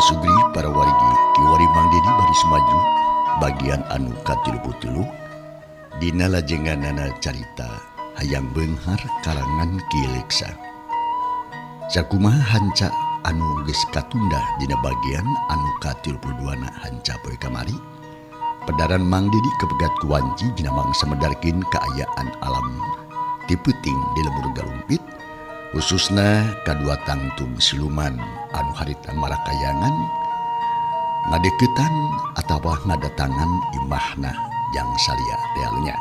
Sugri para wargi kiwari Mang Dedi baris maju bagian anu ka-33 dina lajenganana carita hayang beunghar karangan Ki Leksa. Sakumaha hanca anu geus katunda dina bagian anu ka-32 na hanca poe kamari. Pedaran Mang Dedi kepegat ku wanci dina mangsa medarkeun kaayaan alam ti peuting di lembur galumpit khususna kadua tangtung siluman anu harita marakayangan ngadeukeutan atawa ngadatangan imahna jang salia realnya.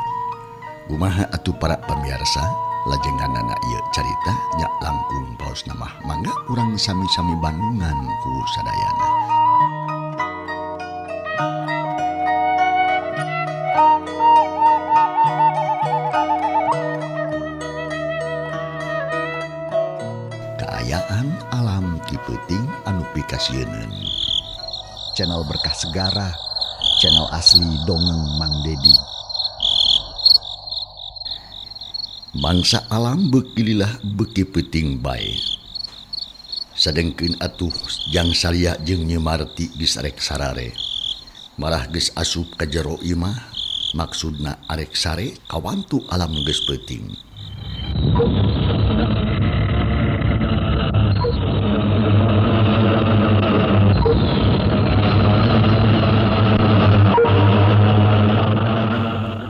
Kumaha atuh para pamirsa lajenganana ieu carita nya langkung paos nama mangga urang sami-sami bandungan ku sadayana. Kaayaan alam ti peuting anu pikasieun. Channel Berkah Segara, channel asli dongeng Mang Dedi. Mangsa alam beuki lilah beuki peuting bae. Sadengkeun atuh jang salia jeung Nyi Marti geus arek sarare. Marah geus asup ka jero imah, maksudna arek sare kawantu alam geus peuting.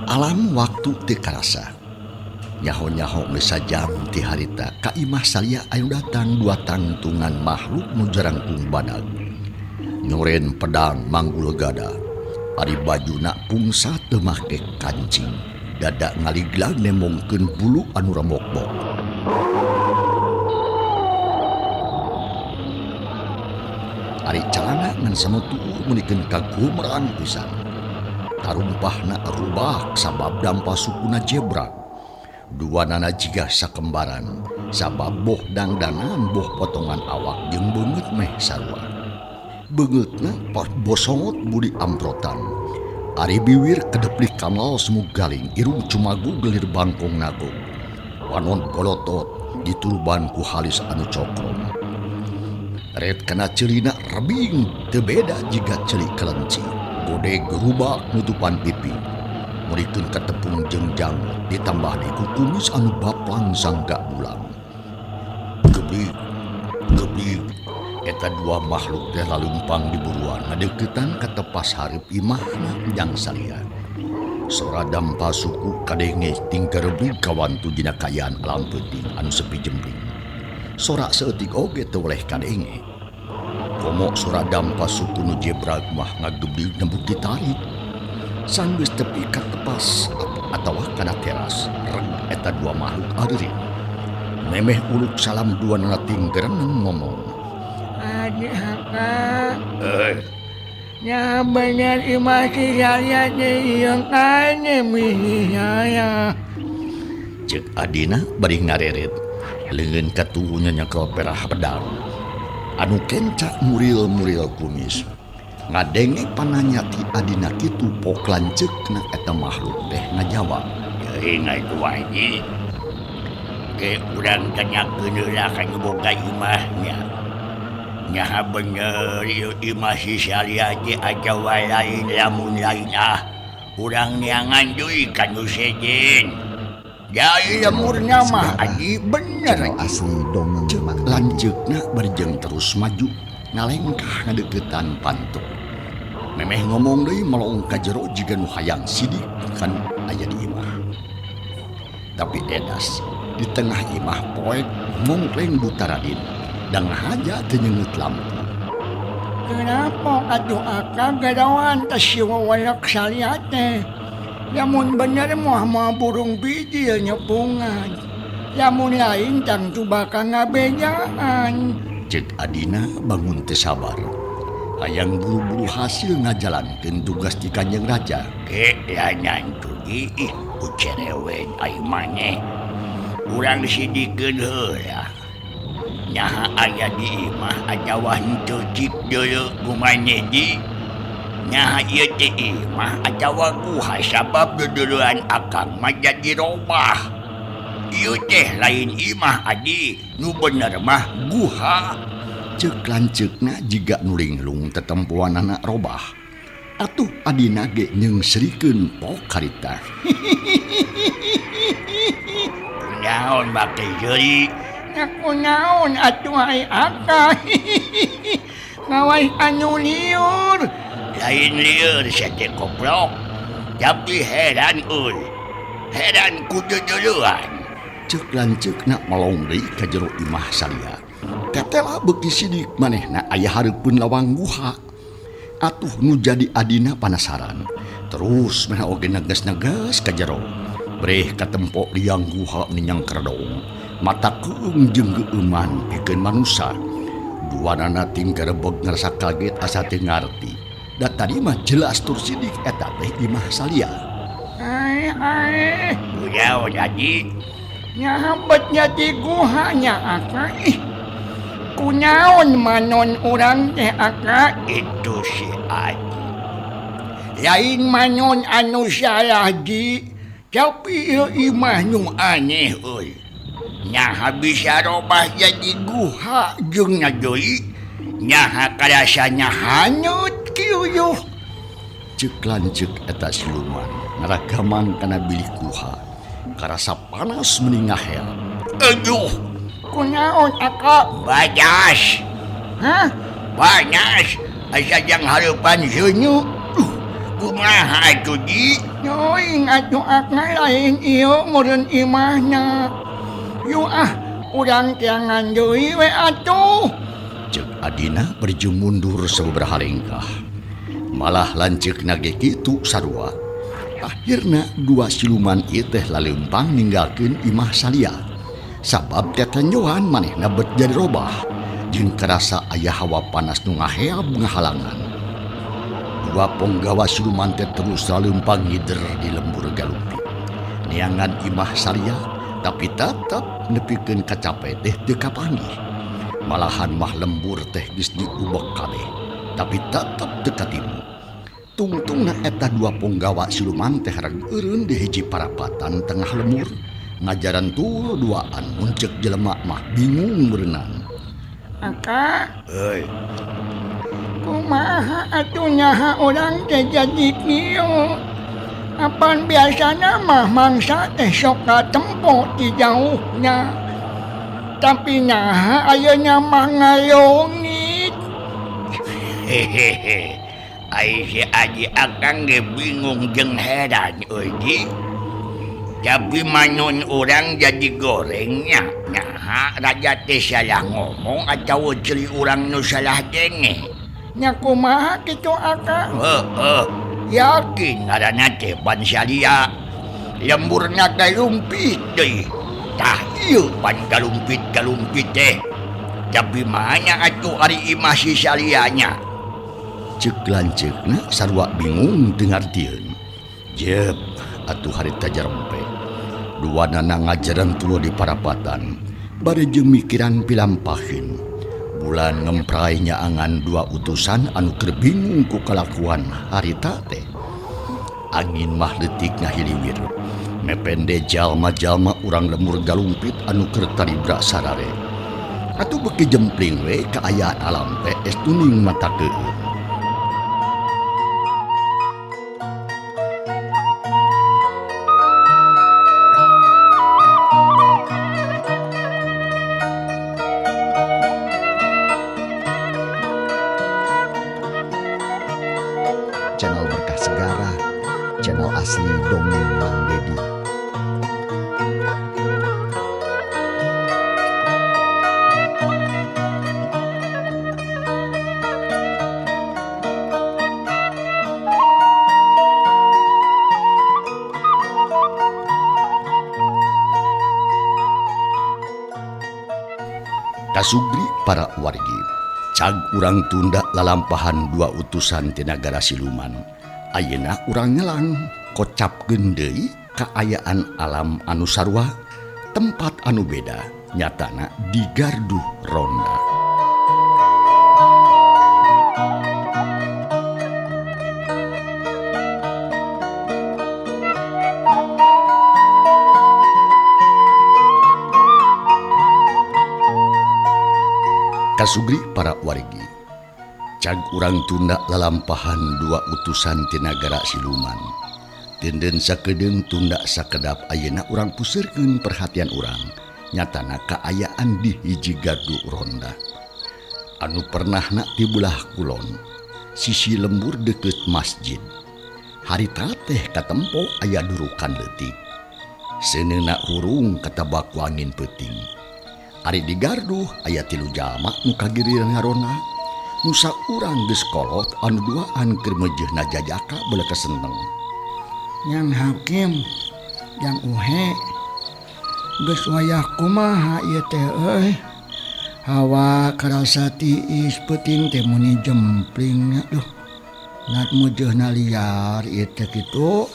Alam waktu teu karasa. Nyaho-nyaho geus sajam ti harita ka imah salia anu datang dua tangtungan makhluk nu jarangkung badag. Nyoren pedang manggul gada. Ari bajuna pungsa teu make kancing. Dada ngaliglag nemongkeun bulu anu remok-bok. Ari calana ngan samutuu meunikeun kagumeran pisan. Tarumpahna rubak sabab dampa sukuna jebrak. Dua nana jiga sakembaran sabab boh dangdangan boh potongan awak jeung beungeut meh sarua. Beungeutna bosongot budi amprotan. Ari biwir kedeplik kamal semu galing irung cumagu gelir bangkong nagog. Wanon bolotot dituluban ku halis anu cokrom. Red kana ceulina rebing teu beda jiga ceuli kelenci. Gode gerubak nutupan pipi. Murikeun ka tepung jengjang ditambah di kumis anu baplang sangga bulang. Geblik eta dua makhluk teh lalumpang di buruan ngadeukeutan ka tepas hareup imahna jang salia. Sora dampa suku kadenge tingkerebig kawantu dina kayaan alam peuting anu sepi jembing. Sora saeutik oge teu oleh kadenge. Komo sora dampa suku nu jebrag mah ngageblig nembut ditarik. Sanggeus tepi ka tepas atawa kana teras reg eta dua makhluk adeuring. Memeh uluk salam dua nana tingkeran ngomong. Adi haka. Nya bener imah si saya yang ane mihi saya. Cek adina bari ngareret. Leungeun katuhunya nyekel perah pedang. Anu kencak muril-muril kumis. Ngadenge pananya ti adina kitu pok lanceukna eta makhluk teh ngajawab. Ingat wae. Ke urang tanyakeun heula ka boga imahnya. Nyaha bener ieu imah si salia teh aja wae lain lamun lain urang neangan deui ka nu sejen. Jai lemurna mah aji bener Asli dongeng Mang Dedi. Lanceukna barjeng terus maju ngalengkah ngadeuketan pantuk. Memeh ngomong deui melong ka jero jiga nu hayang sidik kan aya di imah. Tapi edas di tengah imah poek mongkleng buta Raden dan haja teu nyeungeut lampu. Kenapa atuh akang gadawan tas si wawayak salia teh? Lamun bener mah burung biji nyepungan. Lamun lain tang tu bakal ngabejaan. Cek adina bangun teu sabar. Hayang buru-buru hasil ngajalankeun tugas di Kanjeng Raja. Ke lanyan tu ih ucerewen ai maneh. Urang disidikeun heula. Nyaha aya di imah ajawah henteu cik deuleu ku maneh di. Nyaha ieu teh imah ajawah guha sabab duduluan akang mah jadi robah. Ieu teh lain imah adi, nu bener mah guha. Cek lancekna jiga nulinglung tetempuan anak robah. Atuh adina ge nyengsrikeun pok harita. Naon bake jeri? Aku naon atuh ai Aka. Ngawai anu liur. Lain lieur sate koprok. Tapi heran ul. Heran kudu duluan. Cek lancekna melongri ka jero imah salia. Tetela beuki sidik manehna aya hareupeun lawang guha. Atuh nu jadi adina panasaran. Terus meh oge negas-negas ka jero. Breh katempo liang guha ninyang kerdong. Mata keung jeung geueuman pikeun manusa. Duanana ting garebeg ngarasa kaget asa teu ngarti. Da tadi mah jelas tur sidik eta teh imah salia. Ai. Udah jadi. Nyahabetnya di guhanya Aka. Kunaon manon urang teh Aka. Itu si Aji. Lain manon anu salah di. Tapi ieu imah nu aneh euy. Nyaha bisa robah jadi guha jeung nyadoi. Nyaha karasanya hanyut kiuyuh. Cek lancek eta siluman ngaragaman kana bilik guha. Karasa panas meningahel. Aduh, Kunaon Aka? bajas. Hah? Bajas. Asa jang hareupan seunyu. Kumaha atuh di? Nyoing atuh Aka lain ieu meureun imahna. Yu urang tiangan deui we atuh. Cek adina berju mundur sababaraha lengkah. Malah lancekna ge kitu sarua. Akhirna dua siluman ieu teh laleumpang ninggalkeun imah salia. Sabab tetenyoan manehna bet jadi robah jeung karasa aya hawa panas nu ngaheab ngahalangan. Dua ponggawa siluman teh terus laleumpang ngider di lembur galumpit. Neangan imah salia tapi tetep nepikeun kacape teh teu kapanggih. Malahan mah lembur teh geus diubek kabeh tapi tetep teu katimu. Tungtungna eta dua ponggawa siluman teh harag eureun di hiji parapatan tengah lemur. Ngajaran tuh duaan muncek jelema mah bingung berenang. Aka, Hei, kumaha atuh nyaha urang teh jadi kieu? Apan biasana mah mangsa teh sok katempo ti jauhnya. Tapi nyaha ayeuna mah ngayongit. hehehe. Ai si Aji akang ge bingung jeung heran euy di. Tapi manon urang jadi gorengnya. Nyaha raja teh salah ngomong atawa ceri urang nu salah denge. Nya kumaha kitu Aka? Yakin ngaranna teh ban salia. Lemburna galumpit deui. Tah ieu pan galumpit teh. Tapi mana atuh ari imah si salianya? Cek lancekna sarua bingung dengartieun. Jep atuh harita jarempe. Duanana ngajaran tuluy di parapatan. Bari jeung mikiran pilampaheun. Bulan ngemprai nyaangan dua utusan anu keur bingung ku kalakuan harita teh. Angin mah leutik ngahiliwir. Mepende jalma-jalma urang lemur galumpit anu keur taribra sarare. Atuh beuki jempling we kaayaan alam teh es tuning mata keueun. Channel Berkah Segara, channel asli dongeng Mang Dedi. Kasubri para wargi. Cag urang tunda lalampahan dua utusan ti nagara siluman. Ayeuna urang ngelang kocapkeun deui kaayaan alam anu sarua, tempat anu beda nyatana di Gardu Ronda. Sugri para wargi. Cag urang tunda lalampahan dua utusan ti nagara siluman. Tenden sakedeng tunda sakedap ayeuna urang pusirkeun perhatian urang. Nyatana kaayaan di hiji gardu ronda. Anu pernahna ti belah kulon, sisi lembur deket masjid. Harita teh katempo aya durukan leutik. Seuneuna hurung katabaku angin peuting. Ari di gardu aya 3 jalma nu kagiriran ngarona. Nusa urang geus kolot anu duaan keur meujeuhna jajaka beulah keseneng. Yang Hakim, yang Uhe, geus wayah kumaha ieu teh euy. Hawa karasa tiis peuting teh muni jempling duh. Ngat mujeuhna liar ieu teh kitu.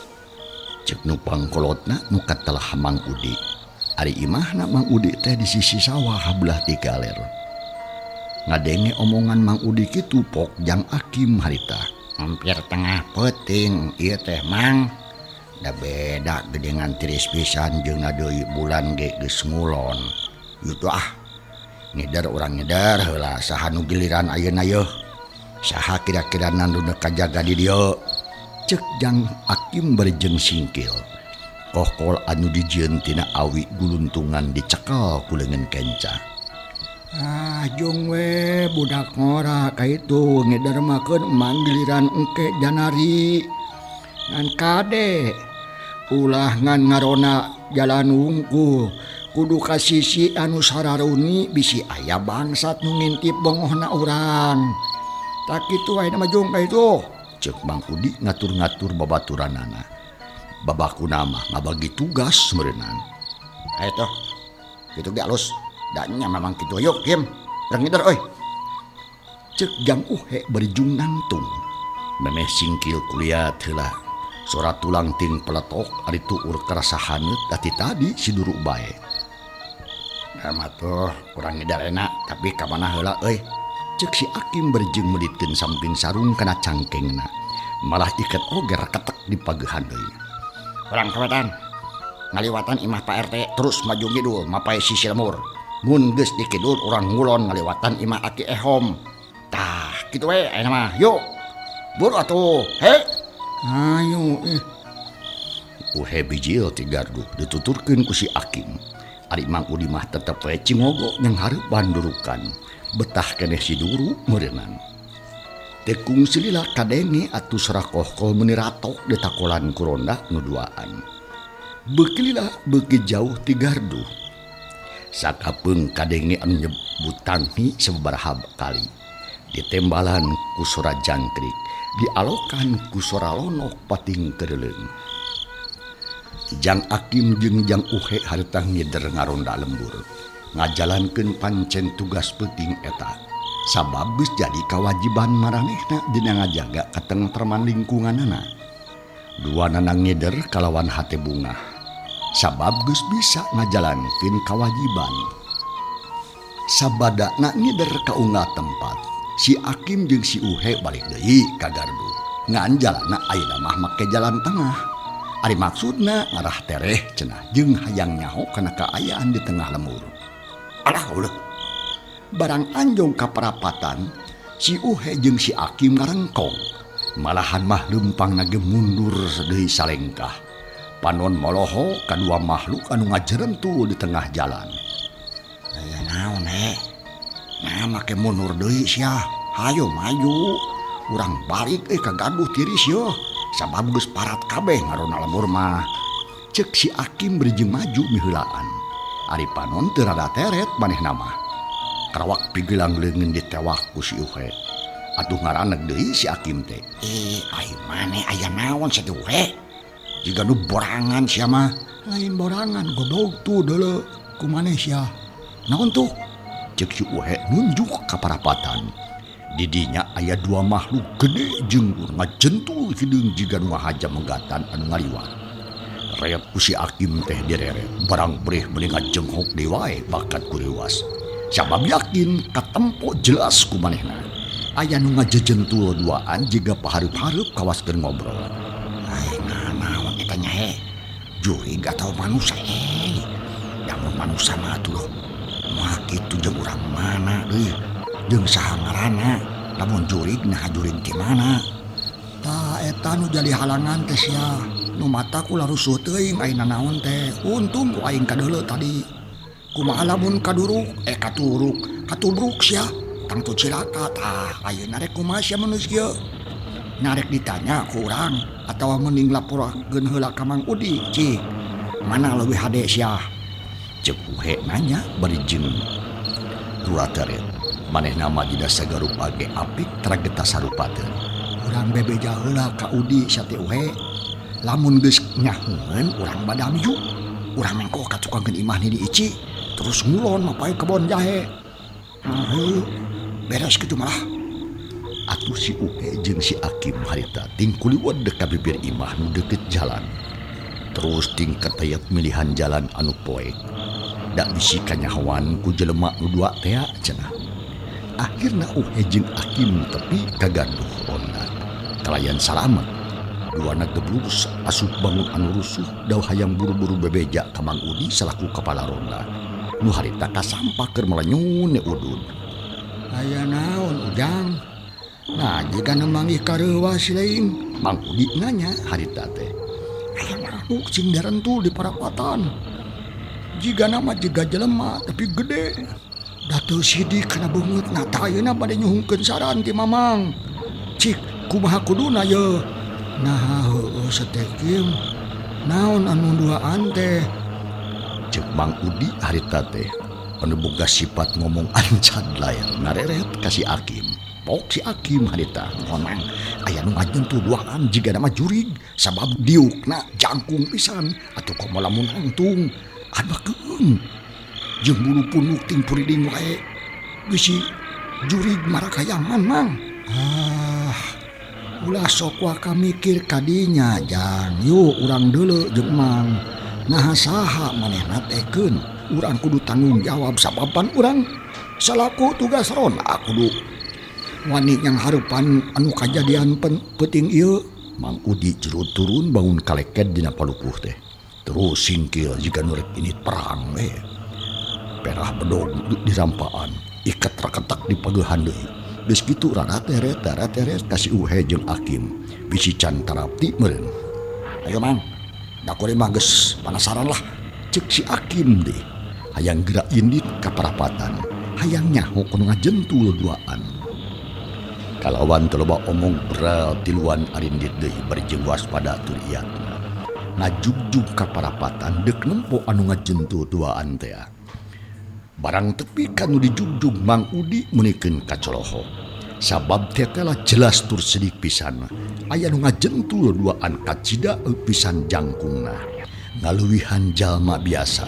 Cek nu pangkolotna nu katelah Mang Udi. Ari imahna Mang Udi teh di sisi sawah belah ti galer. Ngadenge omongan Mang Udi kitu pok Jang Akim harita. Hampir tengah peuting ieu teh Mang. Da beda gedengan tiris pisan jeung deui bulan ge geus ngulon. Yutu ngeder urang ngeder heula saha nu giliran ayeuna yeuh. Saha kira-kira nandu kajaga di dieu. Cek Jang Akim berjeng singkil. Kokol anu dijieun tina awi guluntungan dicekel ku leungeun kenca. Jung we budak ngora kaitu ngedermakeun emang giliran engke janari. Ngan kade ulah ngan ngarona jalan wungkul. Kudu ka sisi anu sararuni bisi aya bangsat nu ngintip bongohna urang. Tak kitu wae mah Jung kaitu. Cek Mang Udi ngatur-ngatur babaturanana. Babakuna mah ngabagi tugas meureunnan. Ayo toh. Kitu ge alus. Da nya memang kitu yuk Kim. Urang ngeder euy. Cek Jang Uhe berjung nantung. Memeh singkil kuliah heula. Sora tulang ting peletok ari tuur karasa haneut ati tadi si duruk bae. Mah tuh urang ngeder enak tapi ka mana heula euy. Cek si Akim berjeng melitkeun samping sarung kana cangkengna. Malah iket oger ketek di pagehan deui. Urang kawetan. Ngaliwatan imah Pak RT terus maju ngidul mapai sisi lemur. Mun geus di kidul urang ngulon ngaliwatan imah Aki Ehom. Tah, kitu we ayeuna mah. Yuk. Buru atuh. He. Ayo Uhe bijil ti gardu dituturkeun ku si Akim. Ari Mang Udi mah tetep we cingogo yang hareupan durukan. Betah keneh si duru meureunnan. Tekung silila kadenge atuh sarakohkol meuni ratok ditakolan ku ronda nu duaan. Beuki lila beuki jauh ti gardu. Sakapeung kadenge anu nyebut tanghi sababaraha kali. Ditembalan ku sora jangkrik, dialokan ku sora lonok pating kedeuleung. Jang Akim jeung Jang Uhe harita ngeder ngaronda lembur. Ngajalankeun pancen tugas penting eta. Sabab geus jadi kawajiban maranehna dina ngajaga katentraman lingkunganana. Duanana ngeder kalawan hate bungah. Sabab geus bisa ngajalankeun kawajiban. Sabadana ngeder ka unggah tempat. Si Akim jeung si Uhe balik deui ka gardu. Ngan jalanna ayeuna mah make jalan tengah. Ari maksudna ngarah tereh cenah jeung hayang nyaho kana kaayaan di tengah lemur. Alah ulah. Barang anjong ka perapatan, si Uhe jeung si Akim ngarengkong. Malahan mah leumpang nage mundur deui salengkah. Panon moloho kadua makhluk anu ngajerentul di tengah jalan. Aya naon Nah make mundur deui sia. Hayo maju. Urang balik ka gaduh tiris yeuh. Sabab geus parat kabeh ngarona lembur mah. Cek si Akim berjeng maju miheulaan. Ari panon teu rada teret manehna mah. Karawak pigelang leungeun ditewah ku si Uhe. Atuh ngaraneg deui si Akim teh. Ai maneh aya naon satu Uhe? Jiga nu borangan sia mah. lain borangan goblok tuh deuleu kumaneh sia. Naon tuh? Cek si Uhe nunjuk ka parapatan. Didinya aya dua makhluk gede jeung ngajentul hideung jiga nu ngahaja menggatan anu ngaliwat. Reep ku si Akim teh direret. Barang breh meuli ngajenghok deui wae bakat ku leuwas. Sabab yakin katempo jelas ku manehna. Aya nu ngajejentul duaan jiga pahareup-hareup kawaskeun ngobrol. Ai naon eta nya he? Jurig atau manusia Yang manusia mah atuh. Moal kitu jeung urang mana euy. jeung saha ngaranna lamun jurig nah jurig di mana tah eta nu jadi halangan teh sia nu mataku larusuh teuing ayeuna naon teh untung ku aing kadeuleu tadi kumaha lamun katubruk sia tangtu cilaka tah ayeuna rek kumaha sia manusia narek ditanya ku urang atawa mending laporakeun heula ka Mang Udi cik mana leuwih hade sia Cek uhe nanya bari jeung rurateret manehna mah dina sagarupa ge apik trageta sarupa teu urang bebeja heula ka Udi sia teh uhe lamun geus nyaheun urang bade amju urang mengko kacukankeun imah ni di Ici terus ngulon mapae kebon jahe heuh beres kitu malah atuh si uhe jeung si Akim harita ting kuliwat dek ka bibir imah nu deukeut jalan terus ting ketayap milihan jalan anu poek dak bisi kanyahoan ku jelema nu dua teh cenah akhirna uhe jeung Akim tepi kaganduh ronda kalayan salamet duana geblug asup bangun anu rusuh daw hayang buru-buru bebeja ka Mang Udi salaku kepala ronda nu harita kasampah keur melenyun ne udud aya naon ujang nah jika nemanggih kareuwa sileing Mang Udi nanya harita teh aya naon cing darentul di parapatan jika nama juga jelema tapi gede datu sidik kana beungeut nah tah ayeuna bade nyuhungkeun saran ti Mamang cik kumaha kuduna ye nah heueuh satekim naon anu duaan teh cek Mang Udi harita teh anu boga sifat ngomong ancad lair ngareret ka si Akim pok si Akim harita ngomong aya nu ngajentu duaan jiga nama jurig sabab diukna jangkung pisan atuh komo lamun angtung adbakeun jeung bulu punuk ting puriding wae bisi jurig marakayangan Mang ulah sok waka mikir kadinya jang yuk urang deuleu jeung Mang nah saha manehna tekeun urang kudu tanggung jawab sababan urang salaku tugas ronda kudu wani yang harupan anu kajadian penting ieu Mang Udi jerut turun bangun kaleket dina palupuh teh terus singkil jika nurek ini perang perah bedog dirampaan ikat raketak di pagehan deui geus kitu rarateret kasih uhe jeung Akim bisi can tarapti meureun ayo Mang da kuring mah geus panasaran lah cek si Akim deh hayang gerak indit ka parapatan hayang nyaho kudu ngajentul duaan kalawan teu loba omong berat tiluan arindit deui bari jeung waspada tur iatna ngajugjug ka parapatan deuk nempo anu ngajentul duaan teh barang tepi kanu dijugjug Mang Udi meunikeun kacoloho sabab tetela jelas tur sedik pisan aya nu ngajentul duaan kacida pisan jangkungna ngaluwihan jalma biasa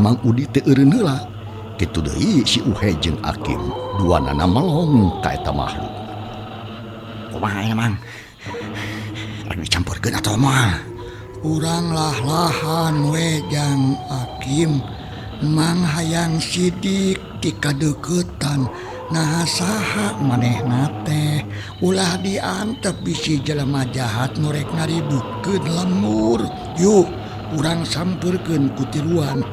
Mang Udi teu eureun heula kitu deui si uhe jeung Akim duanana melong ka eta makhluk kumaha aya Mang anu campurkeun atuh moal urang lah-lahan we jang Akim Mang hayang sidik ti kadeuketan nah saha manehna teh ulah diantep bisi jelema jahat nu rek ngaributkeun lemur yuk urang sampeurkeun ku tiluan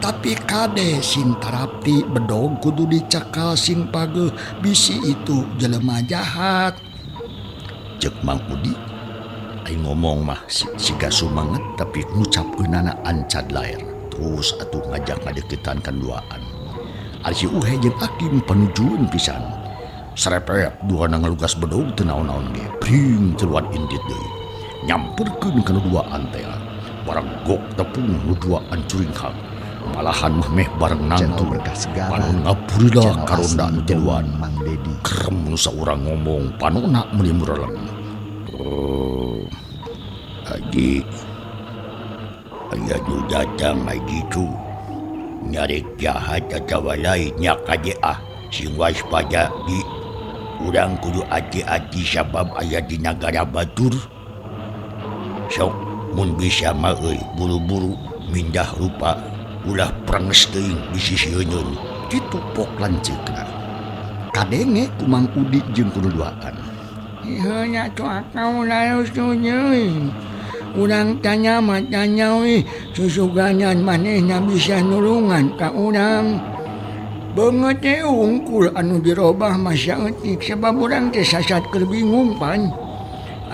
tapi kade sing tarapti bedog kudu dicakal sing pageuh bisi itu jelema jahat cek Mang Udi aing ngomong mah siga sumanget tapi ngucapkeunana ancad lair terus atuh ngajak ngadeuketan kan duaan ari si uhe jeung Akim panujueun pisan sarepet duana ngalugas bedog teu naon-naon ge pring celuan indit deui nyamperkeun kana duaan teh barang gok tepung nu duaan curinghang malahan mah meh bareng nantu panu ngapurila karonda jaluan Mang Dedi kerem saurang ngomong panona meuli mureleng Haji aya nu datang lagi tu nyarek jahat atawalai nya kajea sing waspada di urang kudu hati-hati sabab aya di nagara batur sok mun bisa mah euy buru-buru mindah rupa ulah pranges teuing di sisi heunyeun kitu pok lanceukna. Kadenge ku Mang Udi jeung kududuaan. Ieu nya tu akau lalu sunyeuy. Urang tanya matanya susuganan manehna bisa nulungan ka urang. Beungeut teh ungkul anu dirobah masa eutik sabab urang teh sasat keur bingung pan.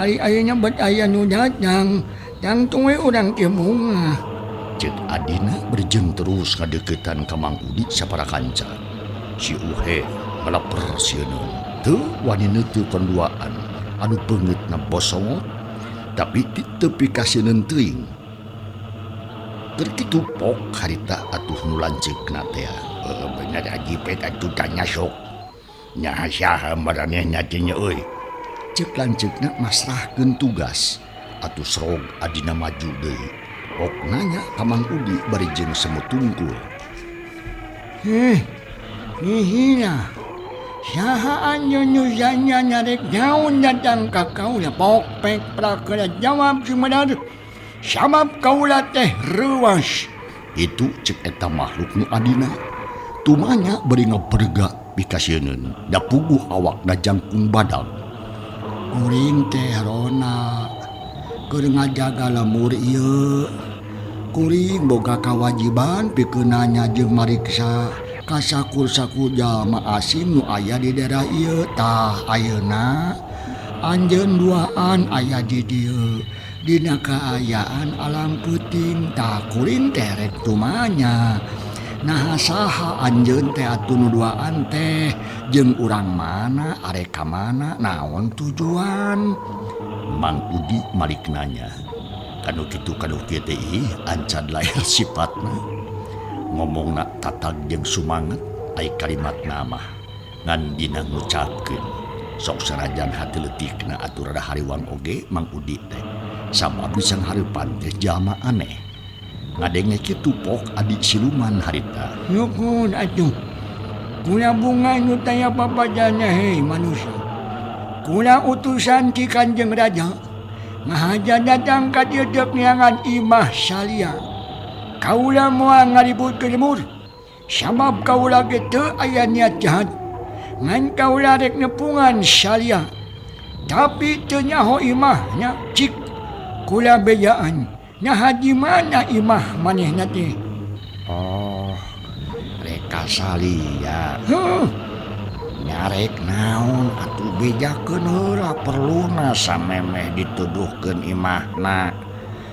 Ari ayeuna bet aya nu datang, tangtung we urang teh bunga. Ceuk adina berjeng terus ngadeukeutan ka Mang Udi sapara kanca. Si Uhe ngalaper sieun. Teu wani neuteun penduaan anu beungeutna bosongot tapi di tepi kasieun teuing. Keur kitu pok harita atuh nu lanceukna teh. Bener aji pet atuh tanya sok. Nya saha maranehna teh nya euy. Ceuk lanceukna masrahkeun tugas atuh srog adina maju deui. Pok nanya ka Mang Udi bari jeung semut tungkul. Nihina. Saha anjeun nu zanya nyarek daun datang ka kaula pok pek prakara jawab sumedar. Sabab kaula teh reuwas. Itu ceuk eta makhluk nu adina. Tumanya bari ngaberga pikasieun da puguh awakna jangkung badag. Kuring teh rona keur ngajaga lemur ieu. Kuring boga kawajiban pikeun nanya jeung mariksa ka sakur-sakur jalma asing nu aya di daerah ieu. Tah ayeuna anjeun duaan aya di dieu dina kaayaan alam peuting. Tah kuring teh rek tumanya. Nah saha anjeun teh atuh nu duaan teh jeung urang mana arek ka mana naon tujuan? Mang Udi malik nanya. Kanu kitu kanu kieu teh ancad lair sifatna. Ngomongna tatag jeung sumanget ai kalimatna mah ngan dina ngucapkeun. Sok sanajan hati leutikna atuh rada hariwang oge Mang Udi teh. Sabab bisa hareupan teh jalma aneh. Ngadenge kitu pok adik siluman harita. Nyukun atuh. Kula bunga nu taya papajana hei manusia. Kula utusan ki Kanjeng Raja. Ngahaja datang ka dieu deuk neangan imah salia. Kaula moal ngaributkeun lemur. Sabab kaula ge teu aya niat jahat. Ngan kaula rek nepungan salia. Tapi teu nyaho imahnya cik kula bejaan. Nah di mana imah manehna teh? Oh, reka salia. Nyarek naon atuh bejakeun heula perluna samemeh dituduhkeun imahna.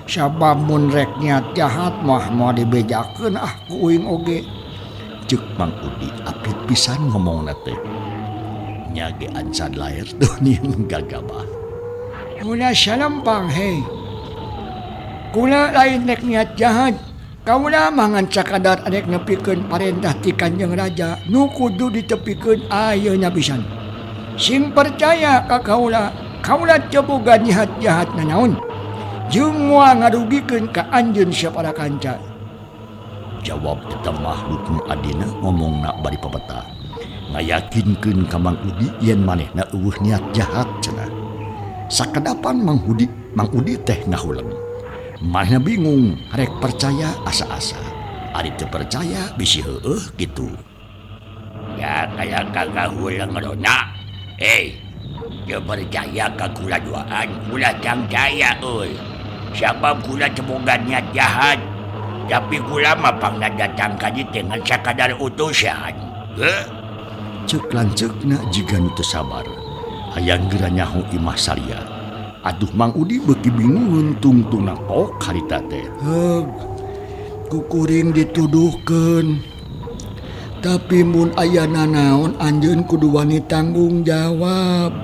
Sabab mun rek niat jahat mah moal dibejakeun ku uing oge. Ceuk Mang Udi apit pisan ngomongna teh. Nya ge ancad lair dunia gagabah. Kula salempang hei. Kula lain rek niat jahat. Kaula mangan sakadar arek nepikeun parentah ti Kanjeng Raja nu kudu ditepikeun ayeuna pisan. Sing percaya ka kaula, kaula teu boga niat jahat naon. Jeung moal ngarugikeun ka anjeun sapara kanca. Jawab eta makhluk nu adina ngomongna bari pepeta. Ngayakinkeun ka Mang Udi yen manehna eueuh niat jahat cenah. Sakadapan Mang Udi teh ngahuleng. Manehna bingung, rek percaya asa-asa. Ari teu percaya bisi heueuh kitu. Ya kaya kagak hulang rona. Teu percaya ka kula duaan, kula jang jaya euy. Sabab kula teu boga niat jahat. Tapi kula mah pangna datang ka dieu dengan sakadar utusan. Ceuk lanceukna jiga nu teu sabar. Hayang geura nyaho imah salia. Aduh Mang Udi beuki bingung tungtungna pok harita teh. Ku kuring dituduhkeun. Tapi mun aya nanaon anjeun kudu wani tanggung jawab.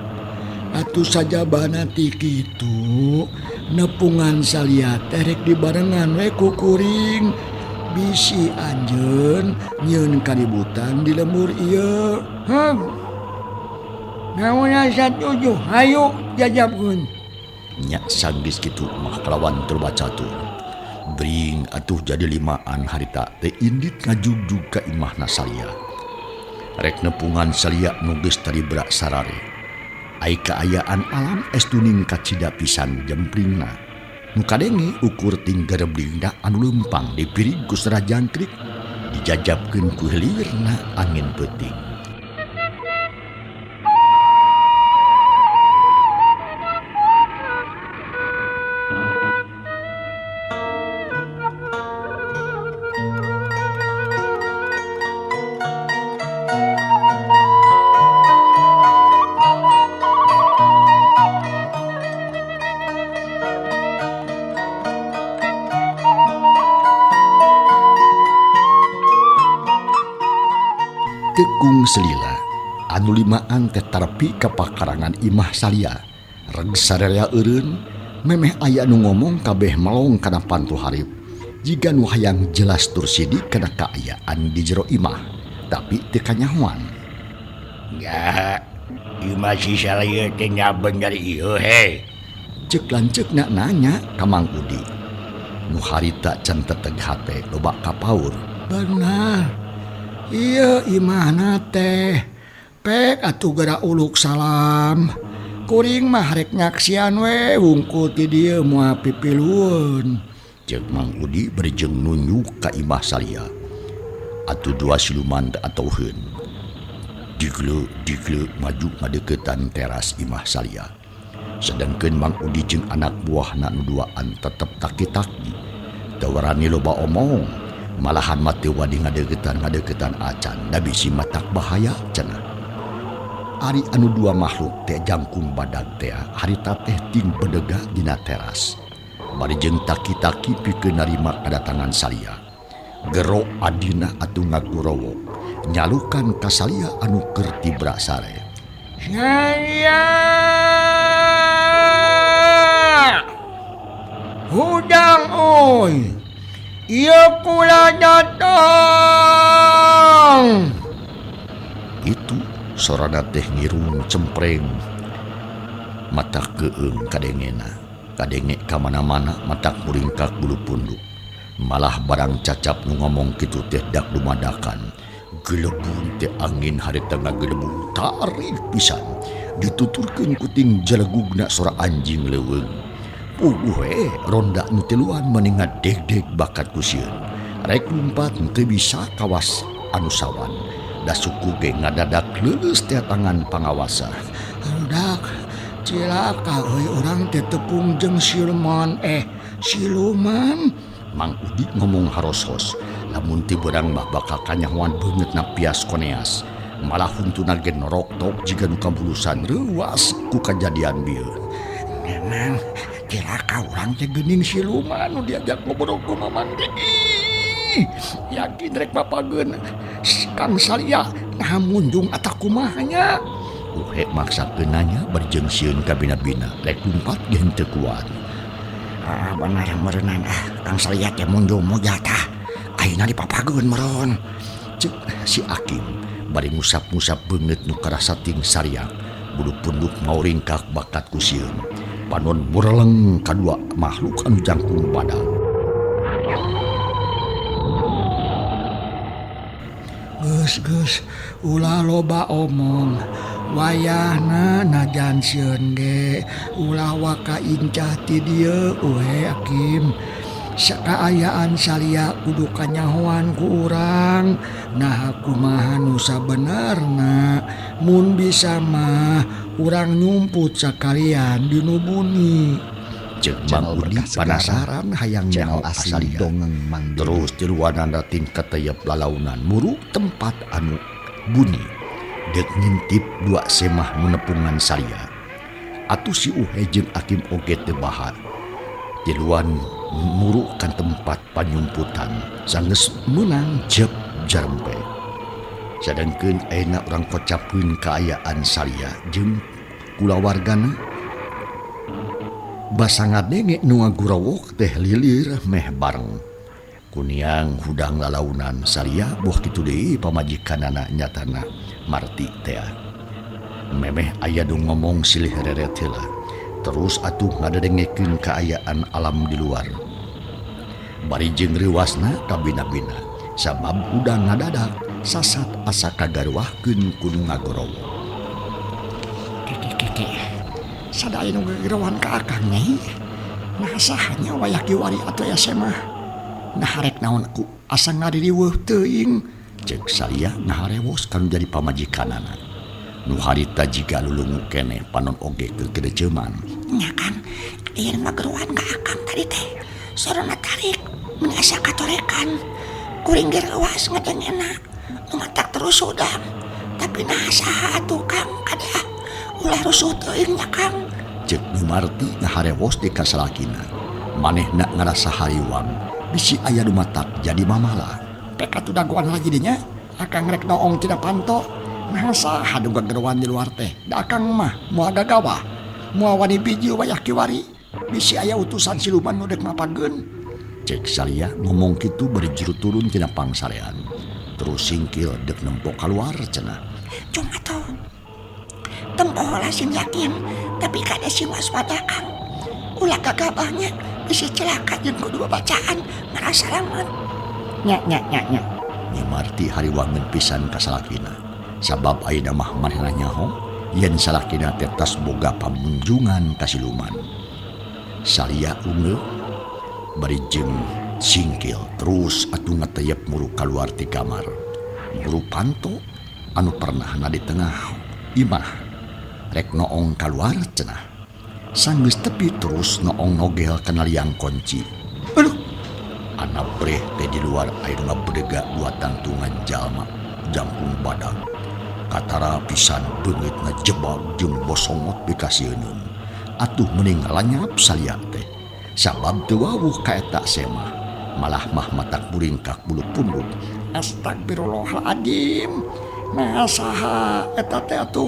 Atuh sajabana ti kitu nepungan salia terek dibarengan we ku kuring. Bisi anjeun nyieun kaributan di lemur ieu. Naon satuju hayu jajabkeun. Nya sanggis kitu mah kalawan terbaca tuh. Bring atuh jadi limaan harita teh indit ngajugjug ka imahna salia. Rek nepungan salia nu geus taribra sarare. Ai kaayaan alam estuning kacida pisan jempringna. Nu kadenge ukur tinggal blingda anu lempang dipiring ku Serajangkrik dijajabkeun ku helirna angin peuting. Tekung selila anu limaan teh tarpi ka pakarangan imah salia reg sararea eureun memeh aya nu ngomong kabeh melong kana pantu harip jiga nu hayang jelas tur sidik kana kaayaan di jero imah tapi teu kanyahoan. Ya, imah si salia teh bener ieu he. Ceuk lanceukna nanya ka Mang Udi. Nu harita can teteg hate loba kapaur. Benar. Iya imahna teh pek atuh geura uluk salam kuring mah rek nyaksian we wungkul ti dieu moal pipilueun. Ceuk Mang Udi berjeng nunjuk ka imah salia. Atuh dua siluman teu atoheun. Digle maju ngadeuketan teras imah salia. Sedengkeun Mang Udi jeung anak buahna nu duaan tetep taki-taki. Teu warani loba omong. Malahan mati wadi ngadeuketan acan da bisi matak bahaya cenah. Ari anu dua makhluk teh jangkung badag teh harita teh ting bedega dina teras. Bari jeung taki-taki pikeun narima kedatangan salia. Gero adina atuh ngagurowo nyalukan ka salia anu keur tibra sare. Saya hudang oi. Iya kula datang. Itu sorana teh ngirung cempreng. Mata keung kadengena. Kadenge ka mana-mana mata muringkak bulu punduk. Malah barang cacap nu ngomong kitu teh dak dumadakan. Gelebun teh angin harita ngagelebu tarik pisan. Dituturkeun kuting jalegugna sora anjing leuweung. Ronda nu tiluan meningat deg-deg bakat kusieun. Rek lumpat teu bisa kawas anu sawan. Da suku ge ngadadak leuleus teh tangan pangawasa. Hendak cilaka euy urang teh tepung jeung siluman siluman. Mang Udi ngomong harosos. Lamun ti beurang mah bakal kanyahoan beungeut na pias koneas. Malah huntuna ge norok-tok jiga nu kabulusan reuas ku kajadian bieu. Memang cilaka urang teh geuning siluman nu diajak ngobrol ku Mamang Dedi. Yakin rek bapageun Kang Salia nah munjung atak kumaha nya. Maksakeun nanya berjeng sieun ka bina-bina rek lumpat ge henteu kuat. Benar meureunana Kang Salia teh munjung moja tah. Ayeuna dipapageun meureun. Ceuk si Akim bari ngusap-ngusap beungeut nu karasa ting sariak. Bulu punduk mau ringkak bakat ku sieun. Panon mureleng kadua makhluk anu jangkung badan. Geus ulah loba omong. Wayahna najan sieun ge ulah waka incah ti dieu we Akim. Sakaayaan Salia kudu kanyahoan ku urang. Nah kumaha nu sabenerna mun bisa mah urang nyumput sakalian dinu bumi. Ceuk Mang Udi panasaran hayang nyaho asal dongeng Mang Dedi. Terus tiluanana ting katayep lalaunan muru tempat anu bunyi. Deuk ngintip dua semah nu nepungan Salia. Atuh si Uhe jeung Akim oge teu bahar. Tiluan muru kan tempat panyumputan sanggeus meunang jep jarempe. Sadengkeun ayeuna urang kocapkeun kaayaan Salia jeung kulawargana. Basa ngadenge nu ngagurowok teh lilir meh bareng. Kuniang hudang lalaunan Salia boh kitu deui pamajikanana nyatana Marti teh. Memeh aya nu ngomong silih reret heula. Terus atuh ngadedengekeun kaayaan alam di luar. Bari jeung riwasna ka bina-bina sabab udah ngadadak sasat asa kagarwahkeun kudu ngagorowo. Keke sadaya nu gegerowan ka akang nyai. Nah sahanya wayah kiwari atuh ya semah. Naharek naon aku asa ngadiriweuh teuing. Cek Salia ngaharewos kan jadi pamajikanana. Nu harita jiga lulungu kene panon oge ke kedeceman. Nya Kang, ieu mageruan ka Akang tadi teh. Sorona tarik menasa katorekan. Kuring ge leuwas ngadengena. Nu matak terus udang. Tapi nasa atuh Kang kada ulah rusuh teuing nya Kang. Cek Nu Marti ngaharewos di kasalakina. Manehna ngarasa hariwang. Bisi aya nu matak jadi mamala. Peka tu daguan lagi dinya. Akang rek noong tidak panto. Masa hadu gegeruan di luar teh. Da Akang mah moal gagawa. Moal wani biji wayah kiwari. Bisi aya utusan siluman nu dek mapageun. Cek Salia ngomong kitu bari juru turun tina pangsarean. Terus singkil dek nempok keluar cenah. Cuma tuh tempoh lah sim yakin. Tapi kada sim waspada Kang. Ulah gagabahnya bisa celaka jeung kudu babacaan merasa lamun. Nya. Nyi Marti hariwangan pisan ka salakina. Sabab ayeuna mah manehna nyaho yen salakina teh tas boga pamunjungan ka siluman. Salia ungeul bari jeung singkil terus atuh ngateyep muru kaluar ti kamar. Muru panto anu pernahna di tengah imah rek noong kaluar cenah. Sanggeus tepi terus noong nogel kana liang kunci. Aduh, Anak breh teh di luar air ngabedega dua tantungan jalma jangkung badak. Katara pisan beungit ngejebak jeung bosongot bikasieun. Atuh mending lanyap Salia teh. Sabab teu wawuh ka eta semah. Malah mah matak buringkak bulu punduk. astagfirullahaladzim. Nah saha eta teh atuh.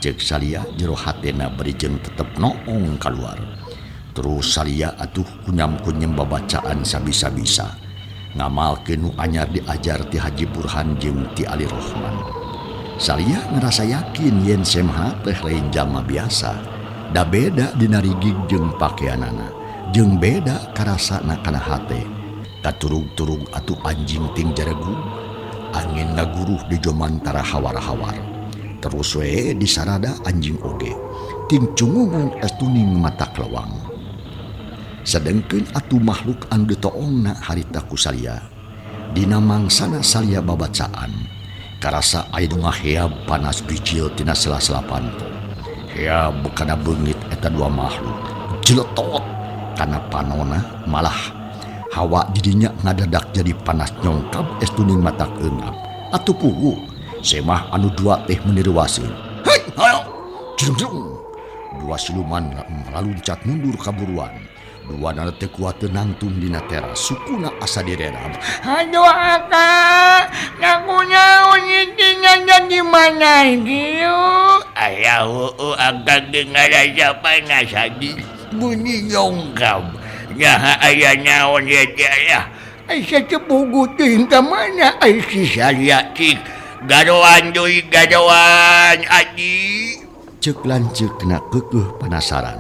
Cek Salia jero hatena bari jeung tetep noong kaluar. Terus Salia atuh kunyam-kunyem babacaan sabisa-bisa. Ngamalkeun nu anyar diajar ti Haji Burhan jeung ti Ali Rohman. Salia ngerasa yakin yen semha teh lain jalma biasa. Da beda dina rigig jeung pakaianana. Jeung beda karasana kana hate. Katurug-turug atuh anjing ting jaregu. Angin ngaguruh di jomantara hawar-hawar. Terus we di sarada anjing oge. Ting cungungung estuning mata kelewang. Sedengkeun atuh makhluk anu ditoongna harita ku Salia. Dina mangsana Salia babacaan. Karasa aya nu ngaheab panas bijil tina sela-sela panto. Heab kana beungit eta dua makhluk. Jeletot kana panona malah hawa didinya ngadadak jadi panas nyongkap estuning mata eungap. Atuh puguh semah anu dua teh meniruaseun. Hei, hayo! Jrung-jrung. Dua siluman meluncat mundur kaburuan. Dua nana teh kuat nangtung dina teras sukuna asa direram. Aduh Akang, ngaku-nyaho nyitingan jadi mana gitu. Ayah Akang dengar siapa ngasadi bunyi nyongkap. Nyaha ayah nyaon ya ayah. Aisyah cepugutin ke mana Aisyah? Salia cik gadoan doi gadoan aji. Cek lanceuk kena kekeh penasaran.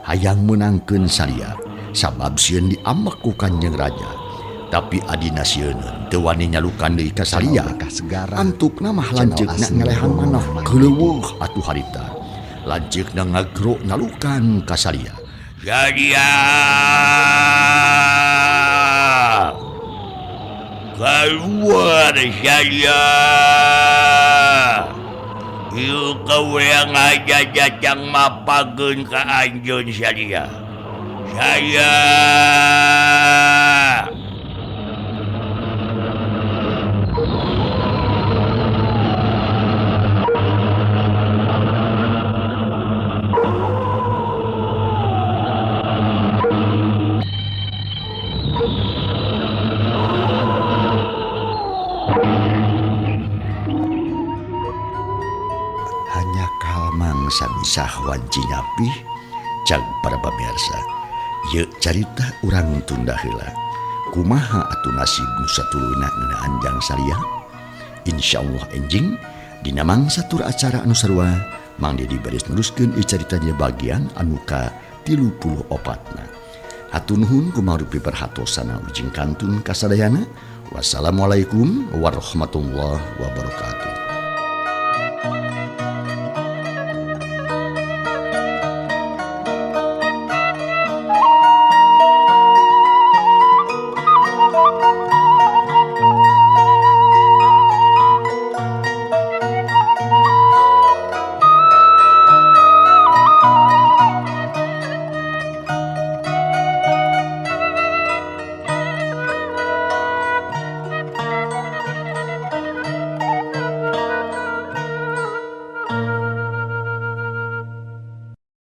Hayang menangkeun Salia sabab sieun diambek ku Kanjeng Raja. Tapi adina sieun teu wani nyalukan deui ka Salia. Antukna mah lanceukna ngelehan manah keuleuweuh atuh harita. Lanceukna ngagro nalukan ka Salia. Salia keluar Salia. Ieu kau yang aja jajang mapageun ka anjeun Salia. Saya hanya kalmang sabisa wanci nyapih cag para pamirsa. Ye carita urang tunda heula. Kumaha atuh nasib nu satuluyna ngeunaan jang Salia? Insyaallah enjing dina mangsa tur acara anu sarua Mang Dedi baris neruskeun ieu caritanya bagian anu ka 34na. Hatur nuhun kumaha rupi perhatosana ujing kantun kasadayana. Wassalamualaikum warahmatullahi wabarakatuh.